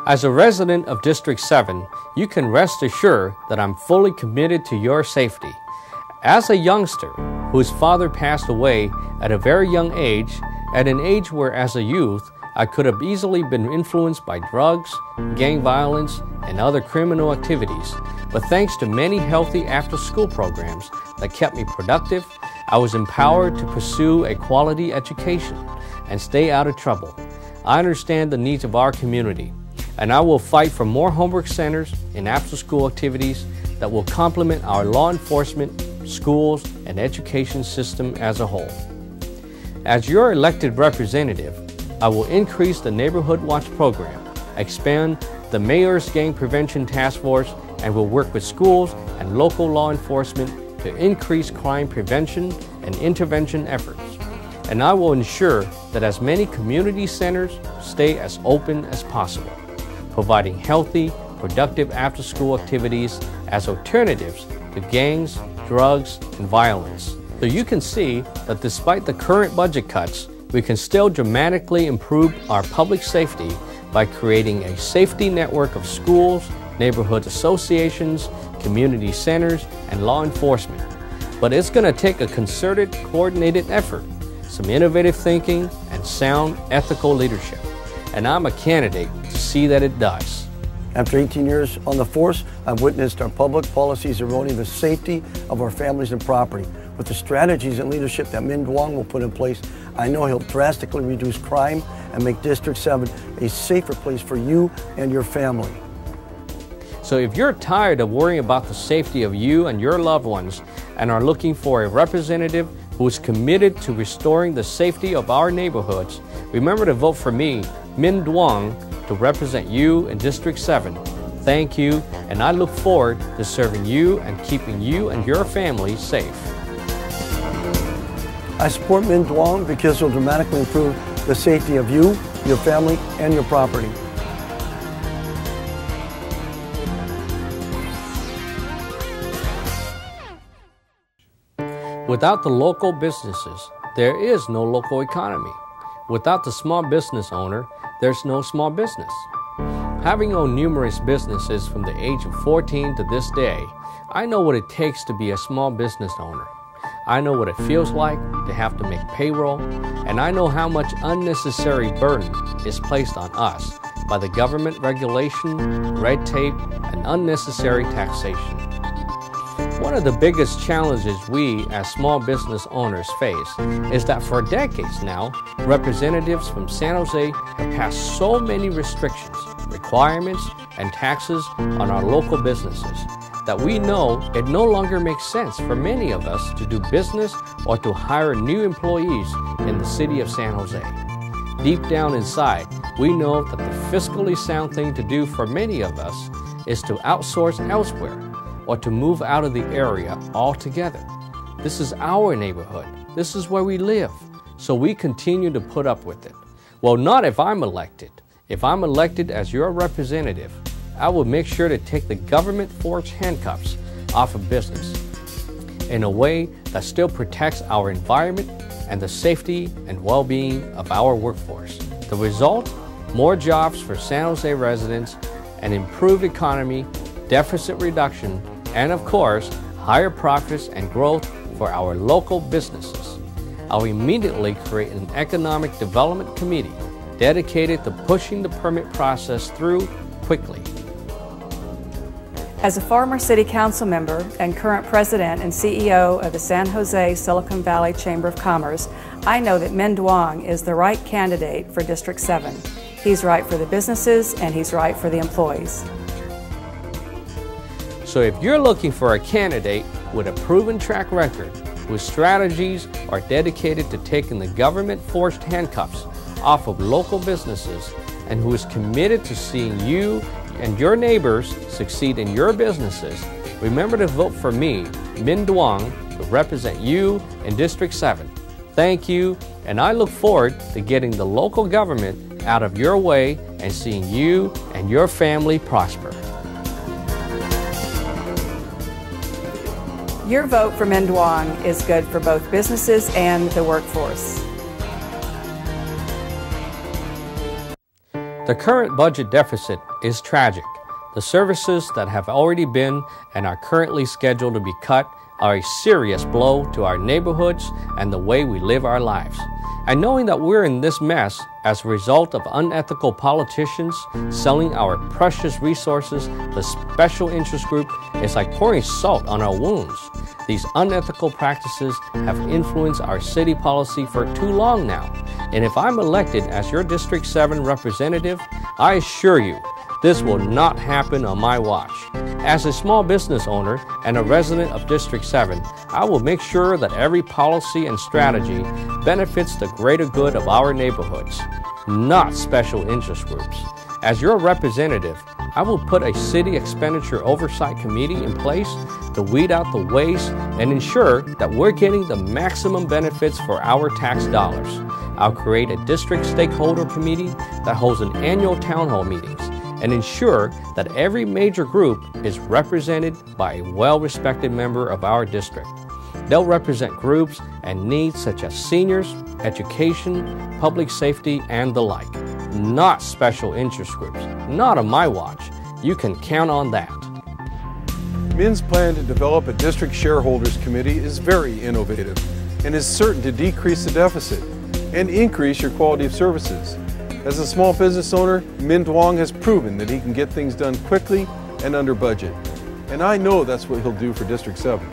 As a resident of District 7, you can rest assured that I'm fully committed to your safety. As a youngster whose father passed away at a very young age, at an age where as a youth I could have easily been influenced by drugs, gang violence, and other criminal activities, but thanks to many healthy after-school programs that kept me productive, I was empowered to pursue a quality education and stay out of trouble. I understand the needs of our community, and I will fight for more homework centers and after-school activities that will complement our law enforcement, schools, and education system as a whole. As your elected representative, I will increase the Neighborhood Watch program, expand the Mayor's Gang Prevention Task Force, and will work with schools and local law enforcement to increase crime prevention and intervention efforts. And I will ensure that as many community centers stay as open as possible, providing healthy, productive after-school activities as alternatives to gangs, drugs, and violence. So you can see that despite the current budget cuts, we can still dramatically improve our public safety by creating a safety network of schools, neighborhood associations, community centers, and law enforcement. But it's going to take a concerted, coordinated effort, some innovative thinking, and sound ethical leadership. And I'm a candidate to see that it does. After 18 years on the force, I've witnessed our public policies eroding the safety of our families and property. With the strategies and leadership that Minh Duong will put in place, I know he'll drastically reduce crime and make District 7 a safer place for you and your family. So if you're tired of worrying about the safety of you and your loved ones and are looking for a representative who is committed to restoring the safety of our neighborhoods, remember to vote for me, Minh Duong, to represent you in District 7. Thank you, and I look forward to serving you and keeping you and your family safe. I support Minh Duong because he'll dramatically improve the safety of you, your family, and your property. Without the local businesses, there is no local economy. Without the small business owner, there's no small business. Having owned numerous businesses from the age of 14 to this day, I know what it takes to be a small business owner. I know what it feels like to have to make payroll, and I know how much unnecessary burden is placed on us by the government regulation, red tape, and unnecessary taxation. One of the biggest challenges we as small business owners face is that for decades now, representatives from San Jose have passed so many restrictions, requirements, and taxes on our local businesses that we know it no longer makes sense for many of us to do business or to hire new employees in the city of San Jose. Deep down inside, we know that the fiscally sound thing to do for many of us is to outsource elsewhere or to move out of the area altogether. This is our neighborhood. This is where we live. So we continue to put up with it. Well, not if I'm elected. If I'm elected as your representative, I will make sure to take the government-forged handcuffs off of business in a way that still protects our environment and the safety and well-being of our workforce. The result? More jobs for San Jose residents, an improved economy, deficit reduction, and of course, higher profits and growth for our local businesses. I'll immediately create an economic development committee dedicated to pushing the permit process through quickly. As a former City Council member and current President and CEO of the San Jose Silicon Valley Chamber of Commerce, I know that Minh Duong is the right candidate for District 7. He's right for the businesses and he's right for the employees. So if you're looking for a candidate with a proven track record, whose strategies are dedicated to taking the government-forced handcuffs off of local businesses, and who is committed to seeing you and your neighbors succeed in your businesses, remember to vote for me, Minh Duong, to represent you in District 7. Thank you, and I look forward to getting the local government out of your way and seeing you and your family prosper. Your vote for Minh Duong is good for both businesses and the workforce. The current budget deficit is tragic. The services that have already been and are currently scheduled to be cut are a serious blow to our neighborhoods and the way we live our lives. And knowing that we're in this mess as a result of unethical politicians selling our precious resources to special interest group is like pouring salt on our wounds. These unethical practices have influenced our city policy for too long now. And if I'm elected as your District 7 representative, I assure you, this will not happen on my watch. As a small business owner and a resident of District 7, I will make sure that every policy and strategy benefits the greater good of our neighborhoods, not special interest groups. As your representative, I will put a city expenditure oversight committee in place to weed out the waste and ensure that we're getting the maximum benefits for our tax dollars. I'll create a district stakeholder committee that holds an annual town hall meetings and ensure that every major group is represented by a well-respected member of our district. They'll represent groups and needs such as seniors, education, public safety, and the like. Not special interest groups. Not on my watch. You can count on that. MIN's plan to develop a district shareholders committee is very innovative and is certain to decrease the deficit and increase your quality of services. As a small business owner, Minh Duong has proven that he can get things done quickly and under budget. And I know that's what he'll do for District 7.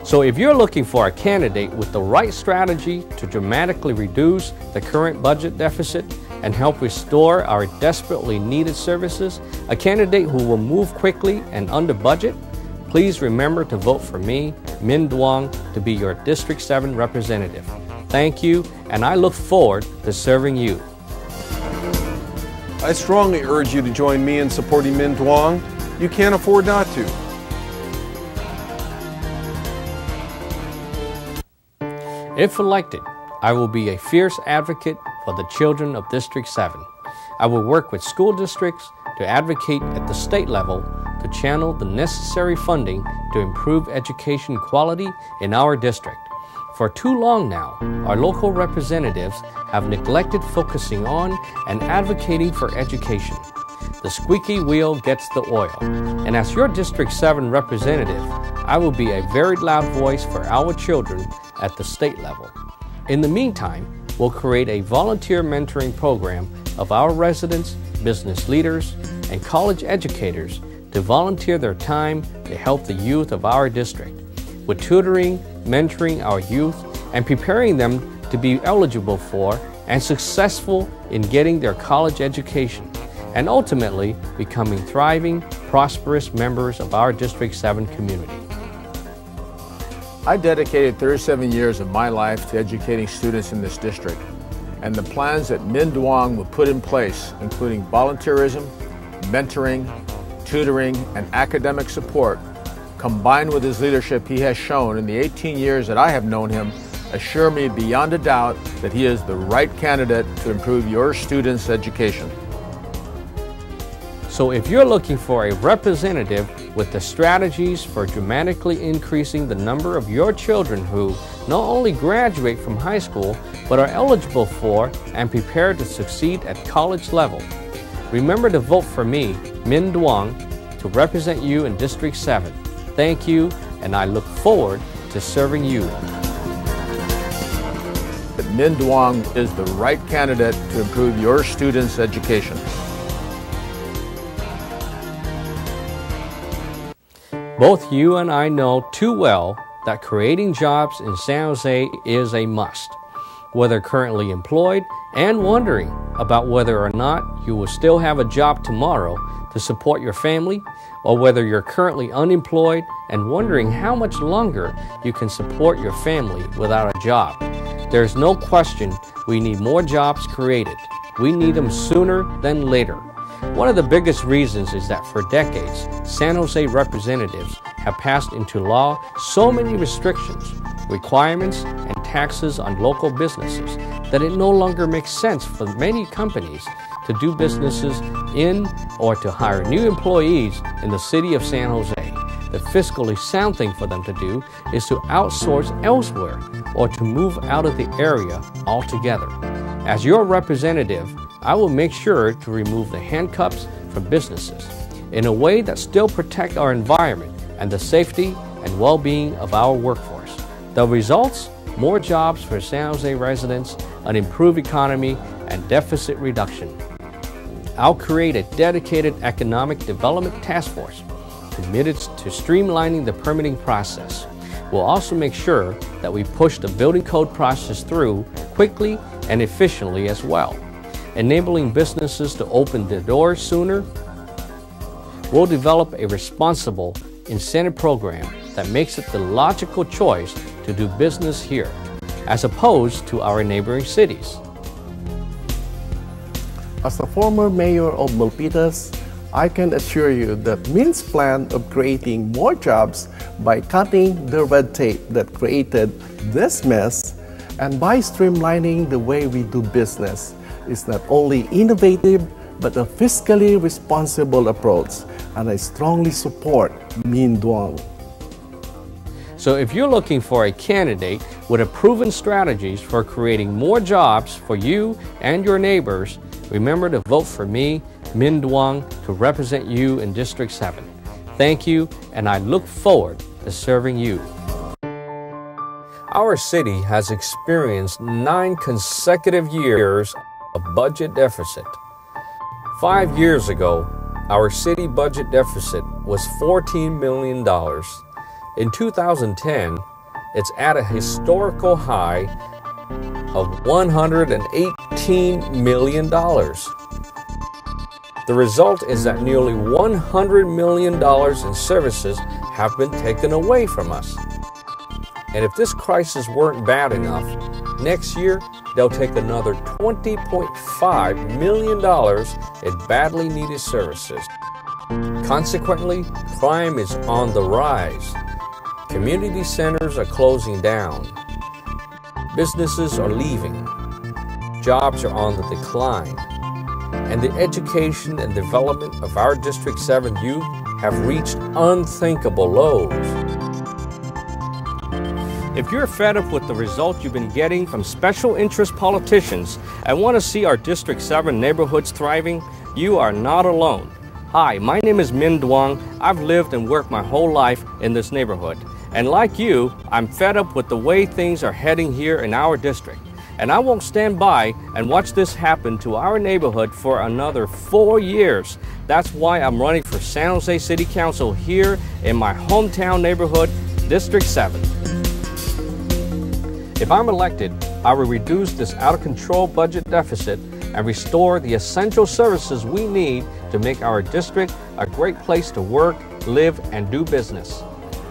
So if you're looking for a candidate with the right strategy to dramatically reduce the current budget deficit and help restore our desperately needed services, a candidate who will move quickly and under budget, please remember to vote for me, Minh Duong, to be your District 7 representative. Thank you, and I look forward to serving you. I strongly urge you to join me in supporting Minh Duong. You can't afford not to. If elected, I will be a fierce advocate for the children of District 7. I will work with school districts to advocate at the state level to channel the necessary funding to improve education quality in our district. For too long now, our local representatives have neglected focusing on and advocating for education. The squeaky wheel gets the oil, and as your District 7 representative, I will be a very loud voice for our children at the state level. In the meantime, we'll create a volunteer mentoring program of our residents, business leaders, and college educators to volunteer their time to help the youth of our district, with tutoring, mentoring our youth, and preparing them to be eligible for and successful in getting their college education, and ultimately becoming thriving, prosperous members of our District 7 community. I dedicated 37 years of my life to educating students in this district, and the plans that Minh Duong will put in place, including volunteerism, mentoring, tutoring, and academic support, combined with his leadership he has shown in the 18 years that I have known him, assure me beyond a doubt that he is the right candidate to improve your students' education. So if you're looking for a representative with the strategies for dramatically increasing the number of your children who not only graduate from high school, but are eligible for and prepared to succeed at college level, remember to vote for me, Minh Duong, to represent you in District 7. Thank you, and I look forward to serving you. That Minh Duong is the right candidate to improve your students' education. Both you and I know too well that creating jobs in San Jose is a must. Whether currently employed and wondering about whether or not you will still have a job tomorrow to support your family, or whether you're currently unemployed and wondering how much longer you can support your family without a job, there's no question we need more jobs created. We need them sooner than later. One of the biggest reasons is that for decades, San Jose representatives have passed into law so many restrictions, requirements, and taxes on local businesses that it no longer makes sense for many companies to do businesses in or to hire new employees in the city of San Jose. The fiscally sound thing for them to do is to outsource elsewhere or to move out of the area altogether. As your representative, I will make sure to remove the handcuffs from businesses in a way that still protect our environment and the safety and well-being of our workforce. The results? More jobs for San Jose residents, an improved economy, and deficit reduction. I'll create a dedicated economic development task force committed to streamlining the permitting process. We'll also make sure that we push the building code process through quickly and efficiently as well, enabling businesses to open their doors sooner. We'll develop a responsible incentive program that makes it the logical choice to do business here, as opposed to our neighboring cities. As the former mayor of Milpitas, I can assure you that Min's plan of creating more jobs by cutting the red tape that created this mess and by streamlining the way we do business is not only innovative but a fiscally responsible approach, and I strongly support Minh Duong. So if you're looking for a candidate with a proven strategies for creating more jobs for you and your neighbors, remember to vote for me, Minh Duong, to represent you in District 7. Thank you, and I look forward to serving you. Our city has experienced 9 consecutive years of budget deficit. 5 years ago, our city budget deficit was $14 million. In 2010, it's at a historical high of $118 million. The result is that nearly $100 million in services have been taken away from us. And if this crisis weren't bad enough, next year they'll take another $20.5 million in badly needed services. Consequently, crime is on the rise. Community centers are closing down. Businesses are leaving. Jobs are on the decline. And the education and development of our District 7 youth have reached unthinkable lows. If you're fed up with the results you've been getting from special interest politicians and want to see our District 7 neighborhoods thriving, you are not alone. Hi, my name is Minh Duong. I've lived and worked my whole life in this neighborhood. And like you, I'm fed up with the way things are heading here in our district. And I won't stand by and watch this happen to our neighborhood for another 4 years. That's why I'm running for San Jose City Council here in my hometown neighborhood, District 7. If I'm elected, I will reduce this out-of-control budget deficit and restore the essential services we need to make our district a great place to work, live, and do business.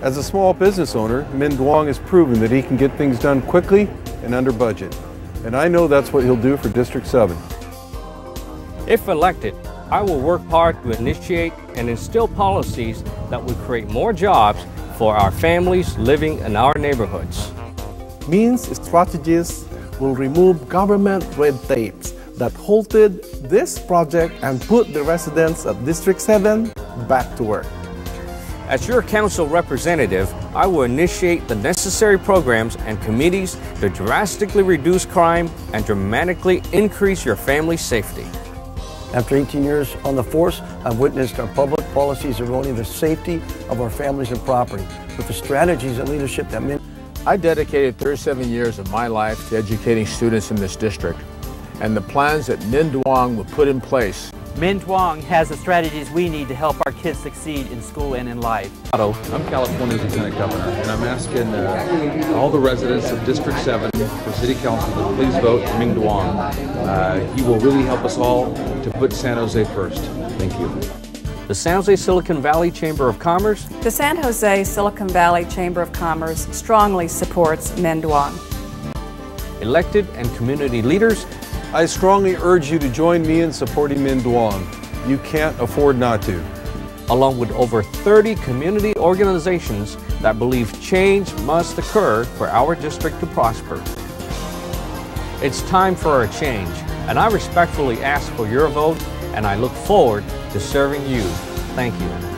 As a small business owner, Minh Duong has proven that he can get things done quickly and under budget. And I know that's what he'll do for District 7. If elected, I will work hard to initiate and instill policies that will create more jobs for our families living in our neighborhoods. Min's strategies will remove government red tapes that halted this project and put the residents of District 7 back to work. As your council representative, I will initiate the necessary programs and committees to drastically reduce crime and dramatically increase your family's safety. After 18 years on the force, I've witnessed our public policies eroding the safety of our families and property. With the strategies and leadership that Minh... I dedicated 37 years of my life to educating students in this district, and the plans that Minh Duong will put in place. Minh Duong has the strategies we need to help our kids succeed in school and in life. I'm California's Lieutenant Governor, and I'm asking all the residents of District 7 for City Council to please vote for Minh Duong. He will really help us all to put San Jose first. Thank you. The San Jose Silicon Valley Chamber of Commerce. The San Jose Silicon Valley Chamber of Commerce strongly supports Minh Duong. Elected and community leaders. I strongly urge you to join me in supporting Minh Duong. You can't afford not to. Along with over 30 community organizations that believe change must occur for our district to prosper. It's time for a change, and I respectfully ask for your vote, and I look forward to serving you. Thank you.